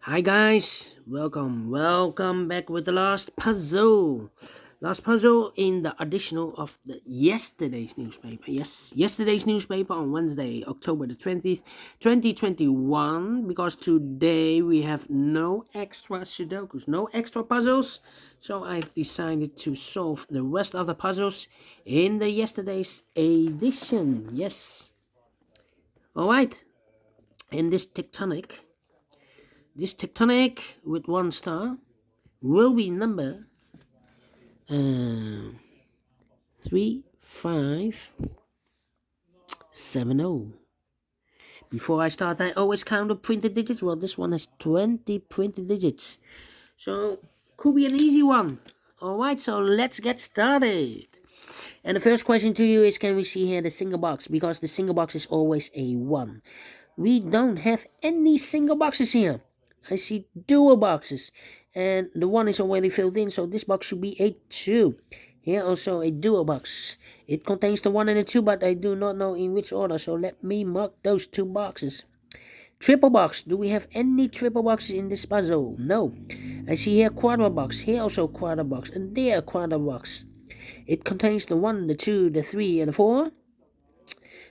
Hi guys, welcome back with the last puzzle. Last puzzle in the additional of the yesterday's newspaper. Yes, yesterday's newspaper on Wednesday, October the 20th, 2021. Because today we have no extra Sudokus, no extra puzzles. So I've decided to solve the rest of the puzzles in the yesterday's edition. Yes. Alright. In this tectonic with 1 star will be number 3570. Before I start, I always count the printed digits. Well, this one has 20 printed digits, so could be an easy one. Alright, so let's get started. And the first question to you is, can we see here the single box? Because the single box is always a 1. We don't have any single boxes here. I see dual boxes, and the 1 is already filled in, so this box should be a 2. Here also a dual box. It contains the 1 and the 2, but I do not know in which order, so let me mark those 2 boxes. Triple box. Do we have any triple boxes in this puzzle? No. I see here quarter box, here also quarter box, and there quarter box. It contains the 1, the 2, the 3, and the 4.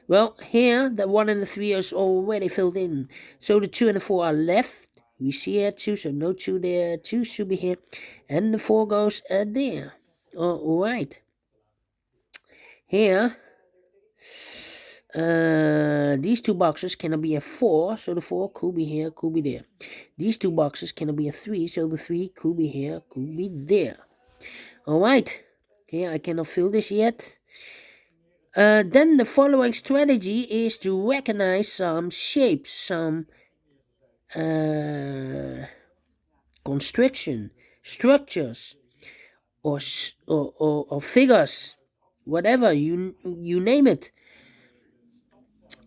Well, here the 1 and the 3 is already filled in, so the 2 and the 4 are left. We see here 2, so no 2 there. 2 should be here, and the 4 goes there. Alright. Here, these 2 boxes cannot be a 4, so the 4 could be here, could be there. These 2 boxes cannot be a 3, so the 3 could be here, could be there. Alright. Here I cannot fill this yet. Then the following strategy is to recognize some shapes, some construction, structures, or figures, whatever you name it.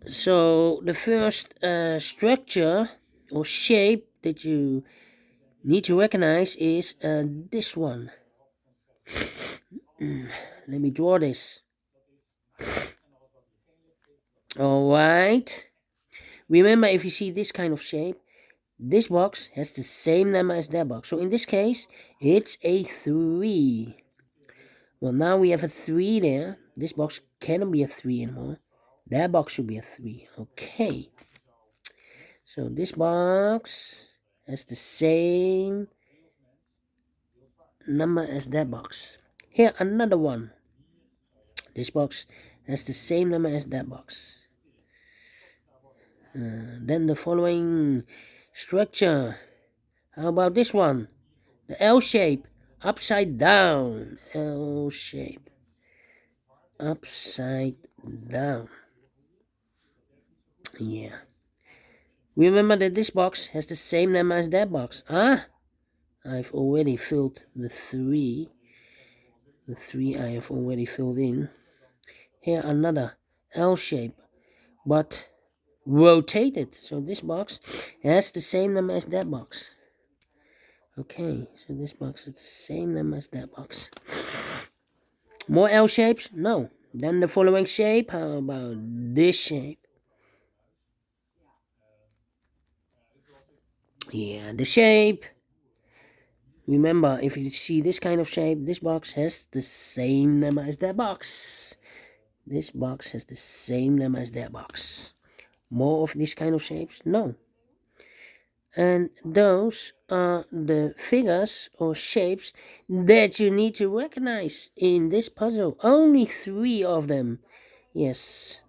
So the first structure or shape that you need to recognize is this one. Let me draw this. Alright. Remember, if you see this kind of shape, this box has the same number as that box. So in this case, it's a 3. Well, now we have a 3 there. This box cannot be a 3 anymore. That box should be a 3. Okay. So this box has the same number as that box. Here, another one. This box has the same number as that box. Then the following structure. How about this one? The L shape, upside down. L shape, upside down. Yeah. Remember that this box has the same number as that box. I've already filled the 3. The 3 I have already filled in. Here another L shape, but rotated. So this box has the same number as that box. Okay, so this box is the same number as that box. More L shapes? No. Then the following shape. How about this shape? Yeah, the shape. Remember, if you see this kind of shape, this box has the same number as that box. This box has the same number as that box. More of this kind of shapes? No. And those are the figures or shapes that you need to recognize in this puzzle. Only 3 of them. Yes.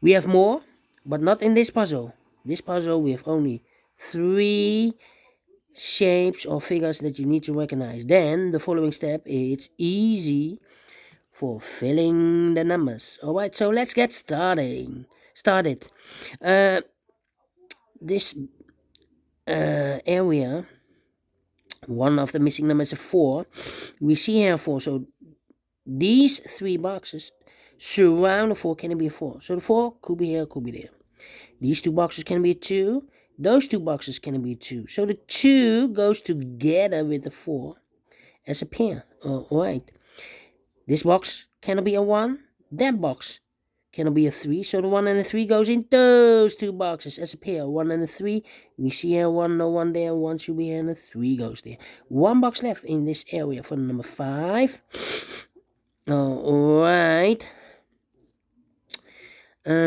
We have more, but not in this puzzle. This puzzle we have only 3 shapes or figures that you need to recognize. Then the following step, it's easy for filling the numbers. Alright, so let's get started. This area, one of the missing numbers is 4. We see here 4, so these 3 boxes surround the 4, can it be a 4? So the 4 could be here, could be there. These 2 boxes can be a 2. Those 2 boxes can be a 2. So the 2 goes together with the 4 as a pair. Alright. This box cannot be a 1. That box cannot be a 3. So the 1 and the 3 goes in those two boxes as a pair. 1 and a 3. We see here 1, no 1 there. 1 should be here and a 3 goes there. 1 box left in this area for number 5. Alright. Then.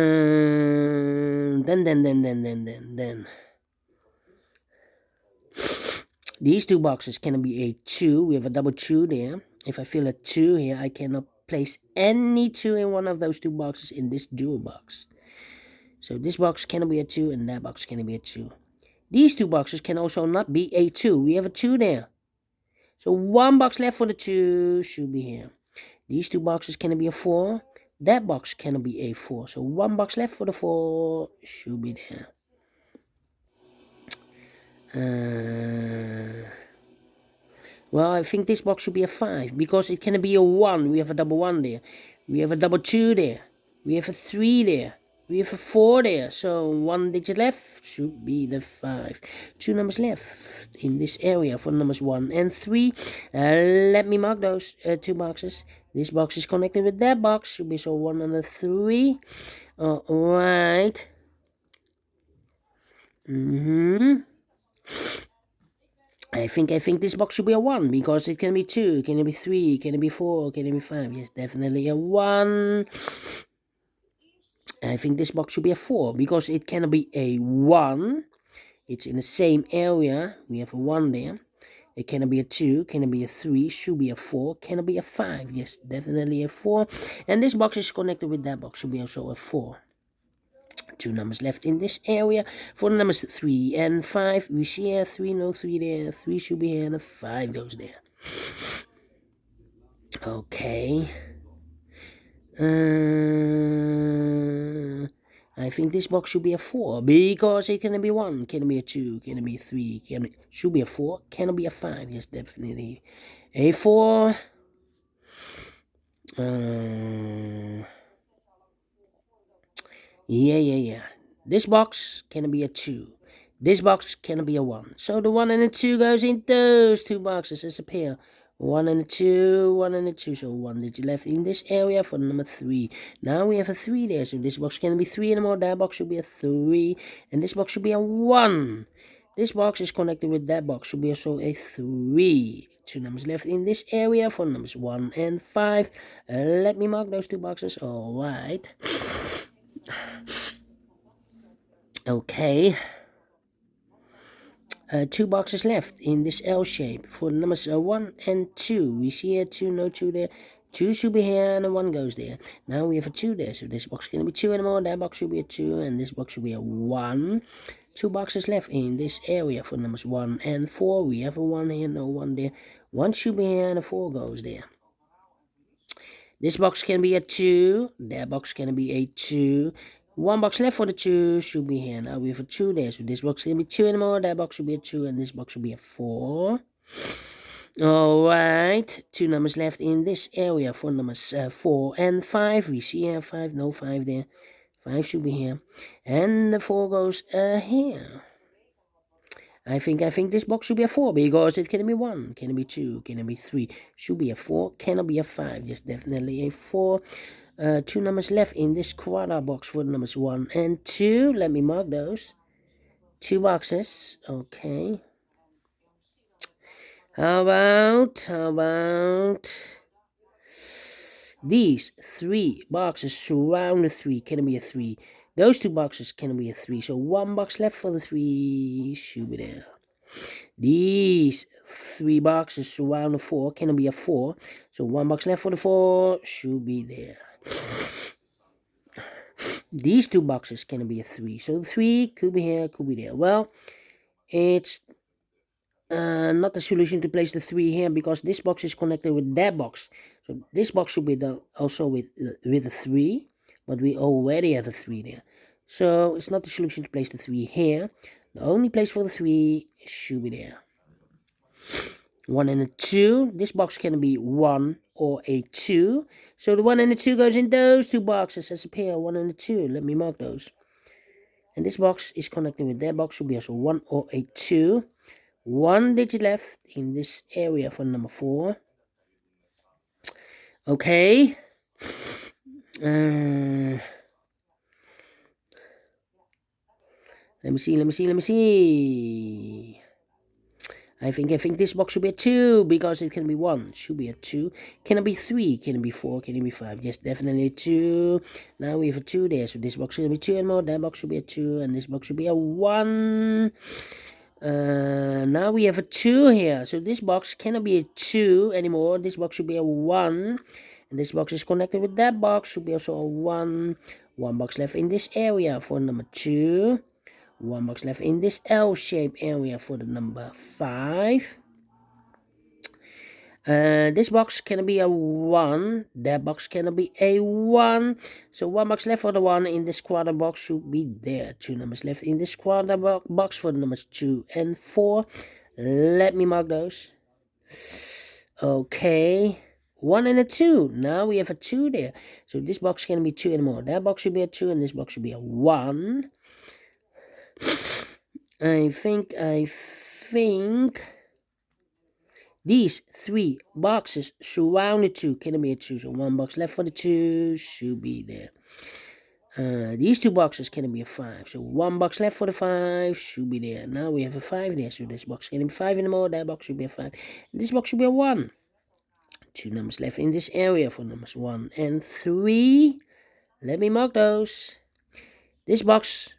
These two boxes can be a 2. We have a double 2 there. If I fill a 2 here, I cannot place any 2 in one of those two boxes in this dual box. So this box cannot be a 2 and that box cannot be a 2. These two boxes can also not be a 2. We have a 2 there. So 1 box left for the 2 should be here. These two boxes cannot be a 4. That box cannot be a 4. So 1 box left for the 4 should be there. Well, I think this box should be a 5 because it can be a 1. We have a double 1 there. We have a double 2 there. We have a 3 there. We have a 4 there. So 1 digit left should be the 5. 2 numbers left in this area for numbers 1 and 3. Let me mark those 2 boxes. This box is connected with that box. Should be so 1 and a 3. Alright. I think this box should be a 1 because it can be 2, can it be 3, can it be 4, can it be 5? Yes, definitely a 1. I think this box should be a 4 because it cannot be a 1. It's in the same area. We have a 1 there. It cannot be a 2, cannot be a 3, should be a 4, cannot be a 5. Yes, definitely a 4. And this box is connected with that box, should be also a 4. 2 numbers left in this area for numbers 3 and 5. We see here 3, no 3 there. 3 should be here and the 5 goes there. Okay. I think this box should be a 4 because it can be 1, can be a 2, can be a 3, should be a 4, can be a 5. Yes, definitely a 4. Yeah. This box can be a 2. This box can be a 1. So the 1 and the 2 goes in those two boxes as a pair. 1 and a 2, 1 and a 2. So 1 digit left in this area for number 3. Now we have a 3 there. So this box can be 3 anymore. That box should be a 3. And this box should be a 1. This box is connected with that box. Should be also a 3. 2 numbers left in this area for numbers 1 and 5. Let me mark those two boxes. Alright. Okay. 2 boxes left in this L shape for numbers 1 and 2. We see here 2, no 2 there. 2 should be here and a 1 goes there. Now we have a 2 there. So this box can be 2 anymore. That box should be a 2 and this box should be a 1. 2 boxes left in this area for numbers 1 and 4. We have a 1 here, no 1 there. 1 should be here and a 4 goes there. This box can be a 2. That box can be a 2. 1 box left for the 2 should be here. Now we have a 2 there. So this box can be 2 anymore. That box should be a 2. And this box should be a 4. Alright. 2 numbers left in this area for numbers 4 and 5. We see here 5. No 5 there. 5 should be here. And the 4 goes here. I think this box should be a 4 because it can be 1, can be 2, can be 3, should be a 4, cannot be a 5. Yes, definitely a 4. 2 numbers left in this quarter box for numbers 1 and 2. Let me mark those. 2 boxes. Okay. How about these 3 boxes surround the 3? Can be a 3. Those 2 boxes can be a 3. So 1 box left for the 3 should be there. These 3 boxes surround the 4 can be a 4. So 1 box left for the 4 should be there. These 2 boxes can be a 3. So 3 could be here, could be there. Well, it's not the solution to place the 3 here because this box is connected with that box. So this box should be also with the 3, but we already have a 3 there. So it's not the solution to place the 3 here. The only place for the 3 should be there. 1 and a 2. This box can be 1 or a 2. So the 1 and the 2 goes in those 2 boxes as a pair. 1 and a 2. Let me mark those. And this box is connected with that box. Should be also 1 or a 2. 1 digit left in this area for number 4. Okay. Let me see. I think this box should be a 2 because it can be 1. Should be a 2. Can it be 3? Can it be 4? Can it be 5? Yes, definitely a 2. Now we have a 2 there. So this box should be 2 and more. That box should be a 2. And this box should be a 1. Now we have a 2 here. So this box cannot be a 2 anymore. This box should be a 1. And this box is connected with that box. Should be also a 1. 1 box left in this area for number 2. 1 box left in this L-shaped area for the number 5. This box can be a 1. That box can be a 1. So 1 box left for the 1 in this quarter box should be there. 2 numbers left in this quarter box for the numbers 2 and 4. Let me mark those. Okay. 1 and a 2. Now we have a 2 there. So this box can be 2 and more. That box should be a 2 and this box should be a 1. I think these 3 boxes surround the 2 can be a 2. So 1 box left for the 2 should be there. These 2 boxes can be a 5. So 1 box left for the 5 should be there. Now we have a 5 there. So this box can be 5 anymore. That box should be a 5. This box should be a 1. 2 numbers left in this area for numbers 1 and 3. Let me mark those. This box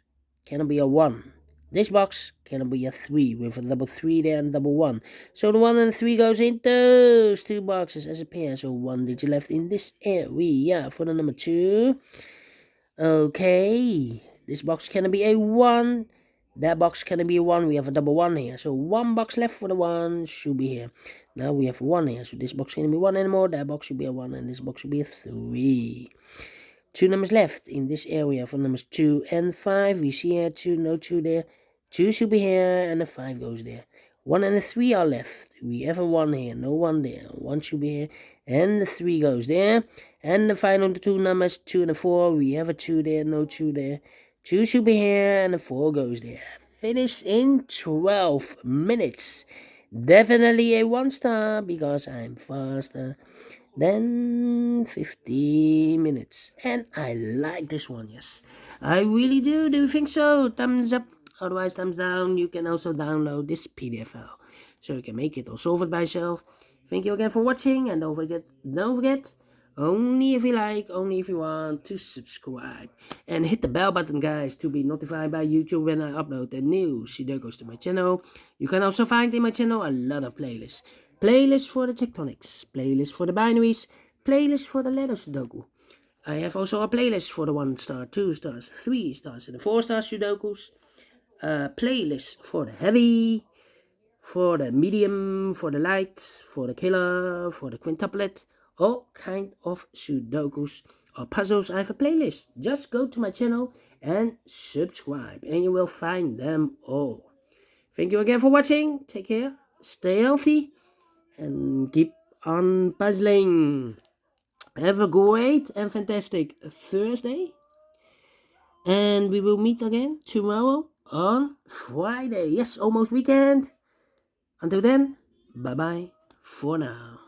cannot be a 1. This box can be a 3 with a double 3 there and double 1. So the 1 and 3 goes in those 2 boxes as a pair. So 1 digit left in this area for the number 2. Okay. This box can be a 1. That box can be a 1. We have a double 1 here. So 1 box left for the 1 should be here. Now we have 1 here. So this box can be 1 anymore. That box should be a 1 and this box should be a 3. 2 numbers left in this area for numbers 2 and 5. We see here 2, no 2 there. 2 should be here and the 5 goes there. 1 and the 3 are left. We have a 1 here, no 1 there. 1 should be here and the 3 goes there. And the final 2 numbers, 2 and the 4. We have a 2 there, no 2 there. 2 should be here and the 4 goes there. Finished in 12 minutes. Definitely a 1 star because I'm faster than 50 minutes. And I like this one, yes. I really do. Do you think so? Thumbs up. Otherwise, thumbs down. You can also download this PDF file, so you can make it or solve it by yourself. Thank you again for watching, and don't forget, only if you like, only if you want, to subscribe. And hit the bell button, guys, to be notified by YouTube when I upload the new Sudokus to my channel. You can also find in my channel a lot of playlists. Playlists for the tectonics, playlists for the binaries, playlists for the letter Sudoku. I have also a playlist for the 1 star, 2 stars, 3 stars, and the 4 star Sudokus. Playlist for the heavy, for the medium, for the light, for the killer, for the quintuplet, all kind of Sudokus or puzzles. I have a playlist. Just go to my channel and subscribe and you will find them all. Thank you again for watching. Take care, stay healthy, and keep on puzzling. Have a great and fantastic Thursday. And we will meet again tomorrow on Friday. Yes, almost weekend. Until then, bye-bye for now.